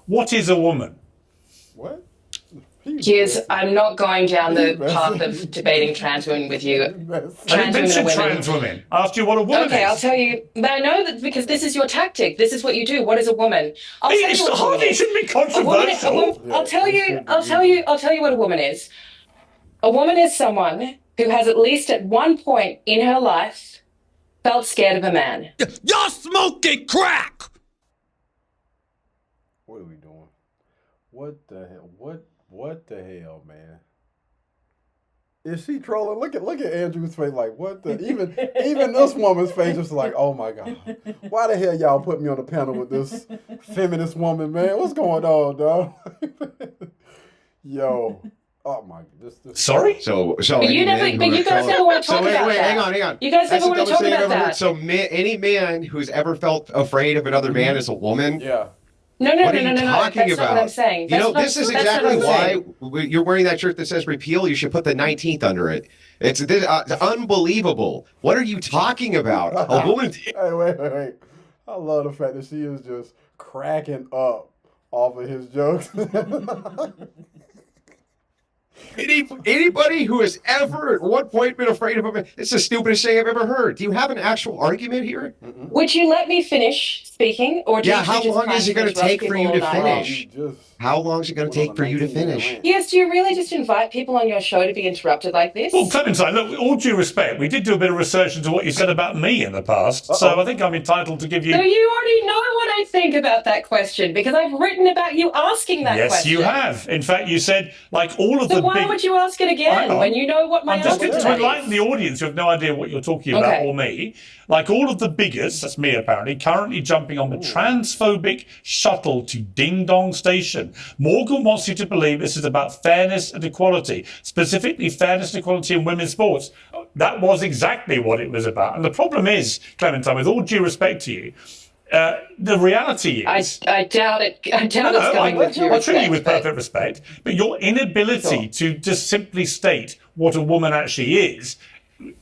What is a woman? What? Piers, I'm not going down the path of debating trans women with you. I didn't Trans women are mention women. trans women. I asked you what a woman Okay, is. I'll tell you. But I know that because this is your tactic. This is what you do. What is a woman? I'll tell you what a woman It is. shouldn't be controversial. I'll tell you what a woman is. A woman is someone who has at least at one point in her life felt scared of a man. You're smoking crack! What are we doing? What the hell? What the hell, man? Is she trolling? Look at Andrew's face. Like, what the? Even this woman's face is like, oh my god, why the hell y'all put me on the panel with this feminist woman, man? What's going on, dog? Yo, oh my, this. Sorry. So But you guys never want to talk about that. Hang on. You guys That's never the want to talk dumbest thing I've about ever heard. that. So any man who's ever felt afraid of another man is a woman. Yeah. No. What are you talking That's about? not what I'm saying. You know, That's this is not exactly what I'm saying. why you're wearing that shirt that says repeal. You should put the 19th under it. It's unbelievable. What are you talking about? A woman. Hey, wait. I love the fact that she is just cracking up off of his jokes. Anybody who has ever at one point been afraid of a man, it's the stupidest thing I've ever heard. Do you have an actual argument here? Would you let me finish speaking, or do Yeah, you how just long plan is it going to interrupt take for people you all to night long? finish? How long is it going to take for you to finish? Yes, do you really just invite people on your show to be interrupted like this? Well, Clementine, look, with all due respect, we did do a bit of research into what you said about me in the past, so I think I'm entitled to give you... So you already know what I think about that question, because I've written about you asking that Yes, question. you have. In fact, you said, like, all of the So why big... would you ask it again when you know what my I'm just answer going to to that enlighten is? the audience who have no idea what you're talking about, or me. Like all of the bigots, that's me apparently, currently jumping on the transphobic shuttle to Ding Dong Station. Morgan wants you to believe this is about fairness and equality, specifically fairness and equality in women's sports. That was exactly what it was about. And the problem is, Clementine, with all due respect to you, the reality is... I doubt it. I doubt it's going with your I'll treat you respect, with perfect respect, but your inability to just simply state what a woman actually is,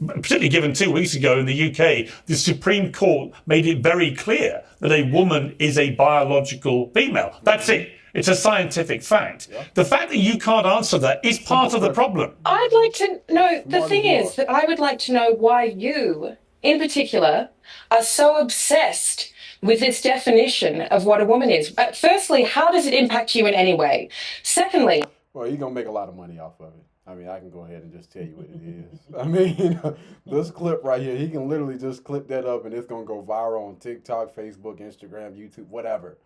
particularly given 2 weeks ago in the UK, the Supreme Court made it very clear that a woman is a biological female. That's it. It's a scientific fact. Yeah. The fact that you can't answer that is part of the problem. I'd like to know, the thing is that I would like to know why you, in particular, are so obsessed with this definition of what a woman is. Firstly, how does it impact you in any way? Secondly... Well, you're going to make a lot of money off of it. I mean, I can go ahead and just tell you what it is. I mean, this clip right here, he can literally just clip that up and it's going to go viral on TikTok, Facebook, Instagram, YouTube, whatever.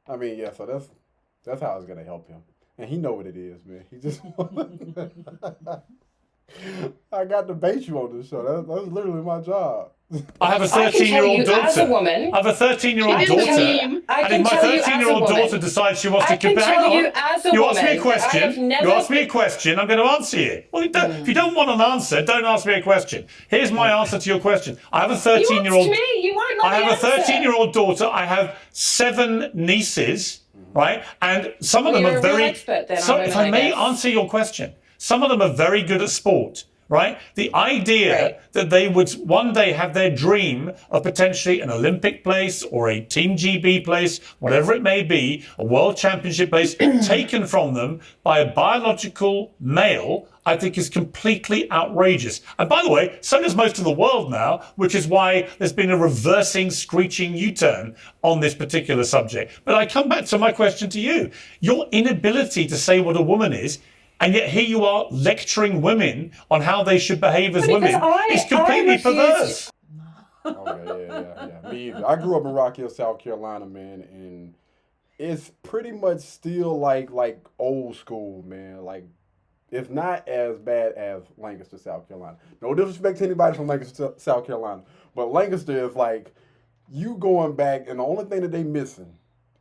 I mean, yeah, so that's how it's going to help him. And he know what it is, man. He just... I got to bait you on this show. That's literally my job. I have a 13-year-old daughter. As a woman, I have a 13-year-old daughter. And if my 13-year-old daughter decides she wants to compare... You ask me a question. You ask me a question, I'm going to answer you. Well, if you don't want an answer, don't ask me a question. Here's my answer to your question. I have a 13-year-old... You won't let I have me a 13-year-old daughter. I have 7 nieces, right? And some of them are very... So if I may answer your question, some of them are very good at sport. Right? The idea that they would one day have their dream of potentially an Olympic place or a Team GB place, whatever it may be, a world championship place, taken from them by a biological male, I think is completely outrageous. And by the way, so does most of the world now, which is why there's been a reversing, screeching U-turn on this particular subject. But I come back to my question to you. Your inability to say what a woman is, and yet here you are lecturing women on how they should behave as women. It's completely perverse. Yeah. Me either. I grew up in Rock Hill, South Carolina, man, and it's pretty much still like old school, man. Like, it's not as bad as Lancaster, South Carolina. No disrespect to anybody from Lancaster, South Carolina, but Lancaster is like you going back, and the only thing that they missing,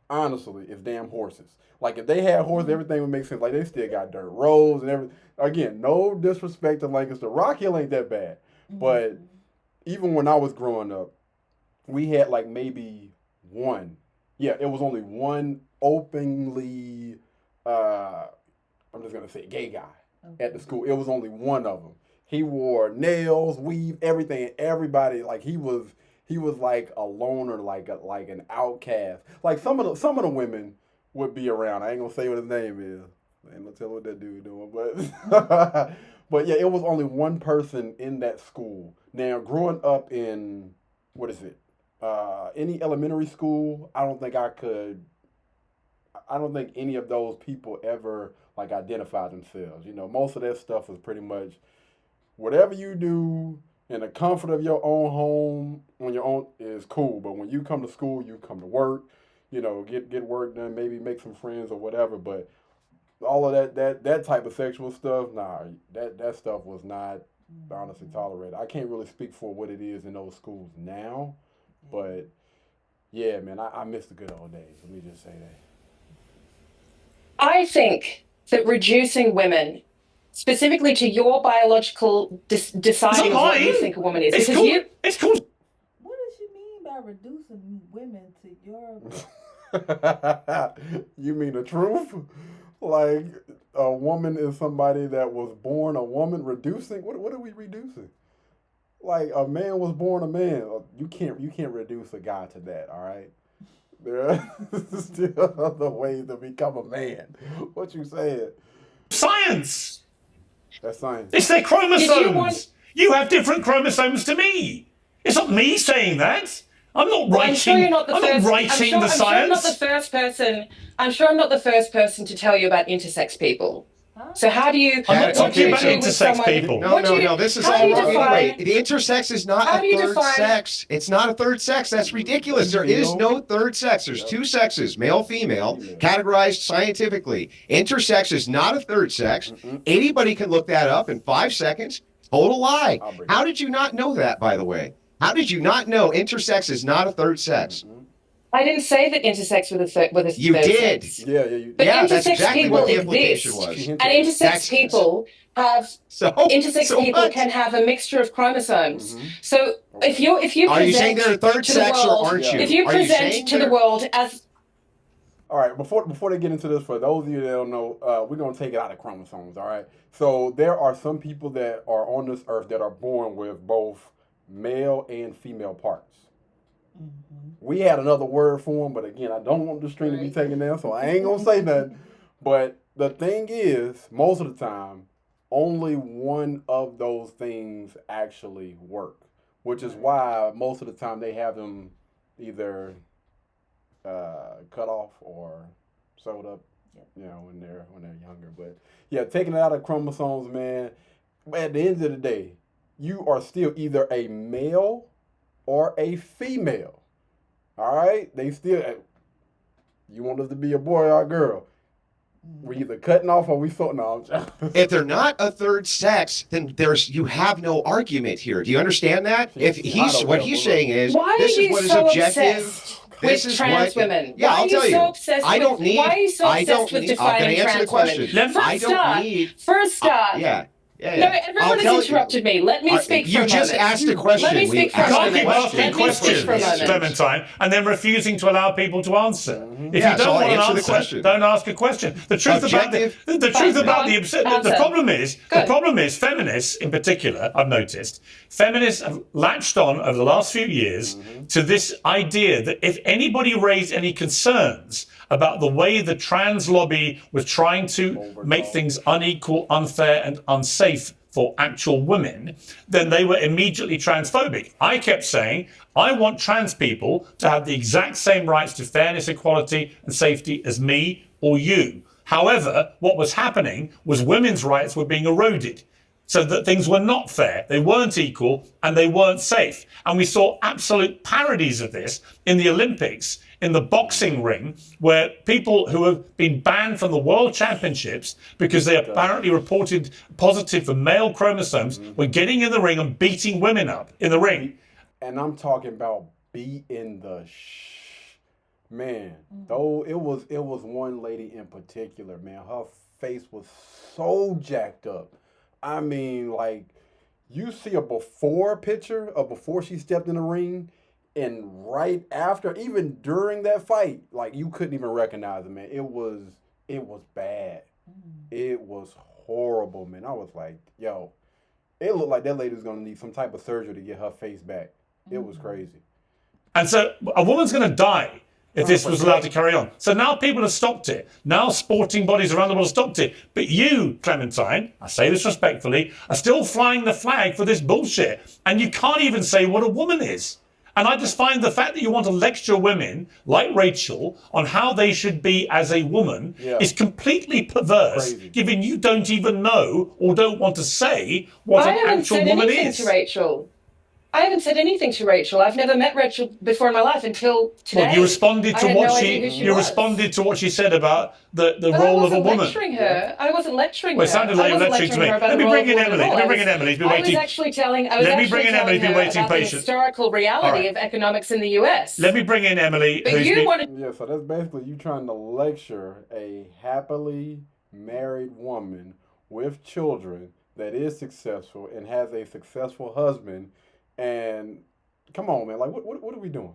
honestly, is damn horses. Like, if they had horses, everything would make sense. Like, they still got dirt roads and everything. Again, no disrespect to Lancaster. Rock Hill ain't that bad. But even when I was growing up, we had, like, maybe one. Yeah, it was only one openly, I'm just going to say gay guy at the school. It was only one of them. He wore nails, weave, everything. Everybody, like, he was like a loner, like an outcast. Like, some of the women would be around. I ain't gonna say what his name is. I ain't gonna tell what that dude doing, but but yeah, it was only one person in that school. Now, growing up in what is it? Any elementary school, I don't think any of those people ever like identified themselves. You know, most of that stuff was pretty much whatever you do in the comfort of your own home on your own is cool. But when you come to school, you come to work, you know, get work done, maybe make some friends or whatever. But all of that type of sexual stuff, nah, that stuff was not honestly tolerated. I can't really speak for what it is in those schools now, but yeah, man, I miss the good old days. Let me just say that. I think that reducing women, specifically to your biological deciding of what you think a woman is, It's called. What does she mean by reducing women to your? You mean the truth? Like a woman is somebody that was born a woman. Reducing? What are we reducing? Like a man was born a man. You can't reduce a guy to that. All right. There are still other ways to become a man. What you saying? Science. That's science. It's their chromosomes. You have different chromosomes to me. It's not me saying that. I'm not writing. I'm sure you're not the first. Not writing the science. I'm sure I'm not the first person to tell you about intersex people. So how do you? I'm not talking about intersex people. No. This is all wrong anyway. The intersex is not a third sex. It's not a third sex. That's ridiculous. There is no third sex. There's two sexes, male, female, categorized scientifically. Intersex is not a third sex. Anybody can look that up in 5 seconds. Total lie. How did you not know that, by the way? How did you not know intersex is not a third sex? I didn't say that intersex with a third You did. sex. Yeah, you. But Yeah, intersex that's exactly people what the implication exist. was. And intersex people have what? can have a mixture of chromosomes. So if you Are you saying present they're a third to the sex or world, aren't you? if you Are you saying present to the they're- world as All right, before they get into this, for those of you that don't know, we're gonna take it out of chromosomes. All right, so there are some people that are on this earth that are born with both male and female parts. We had another word for them, but again, I don't want the string to be taken down, so I ain't gonna say nothing. But the thing is, most of the time, only one of those things actually work, which is why most of the time they have them either cut off or sewed up, you know, when they're younger. But yeah, taking it out of chromosomes, man. At the end of the day, you are still either a male or a female. All right, they still. You want us to be a boy or a girl? We either cutting off or we sewing off. If they're not a third sex, then you have no argument here. Do you understand that? If what he's saying is why this are is you what is so objective. obsessed This with is trans what, women? Yeah, Why I'll are tell you so you. obsessed I don't need. Why are you so I don't obsessed with need. I'm defining going to answer trans the question. women? I don't need. For a start. Yeah. No, everyone has interrupted me. Let me speak for a You moment. just asked a question. Let me speak for a You can't moment. keep asking Let me speak for a questions, moment. Clementine, and then refusing to allow people to answer. If Yeah, you so don't I'll want answer an the answer, question. don't ask a question. The truth Objective. about the problem is feminists in particular, I've noticed, feminists have latched on over the last few years to this idea that if anybody raised any concerns about the way the trans lobby was trying to make things unequal, unfair, and unsafe for actual women, then they were immediately transphobic. I kept saying, I want trans people to have the exact same rights to fairness, equality, and safety as me or you. However, what was happening was women's rights were being eroded, so that things were not fair, they weren't equal, and they weren't safe. And we saw absolute parodies of this in the Olympics, in the boxing ring, where people who have been banned from the world championships because they apparently reported positive for male chromosomes were getting in the ring and beating women up in the ring. And I'm talking about beating the man. Though it was one lady in particular, man. Her face was so jacked up. I mean, like, you see a before picture of before she stepped in the ring, and right after, even during that fight, like, you couldn't even recognize it, man. It was bad. It was horrible, man. I was like, yo, it looked like that lady was gonna need some type of surgery to get her face back. It was crazy. And so a woman's going to die if this was allowed to carry on. So now people have stopped it. Now sporting bodies around the world have stopped it. But you, Clementine, I say this respectfully, are still flying the flag for this bullshit. And you can't even say what a woman is. And I just find the fact that you want to lecture women like Rachel on how they should be as a woman is completely perverse, given you don't even know or don't want to say what an actual woman is. To Rachel. I haven't said anything to Rachel. I've never met Rachel before in my life until today. Well, you responded to responded to what she said about the role of a woman. I wasn't lecturing her. I wasn't lecturing her. Well, it sounded like you were lecturing to me. Let me bring in Emily. Let me bring in Emily. He's been waiting. I was actually telling her about the historical reality of economics in the US. Let me bring in Emily. But you wanted... Yeah, so that's basically you trying to lecture a happily married woman with children that is successful and has a successful husband. And come on, man, like what are we doing?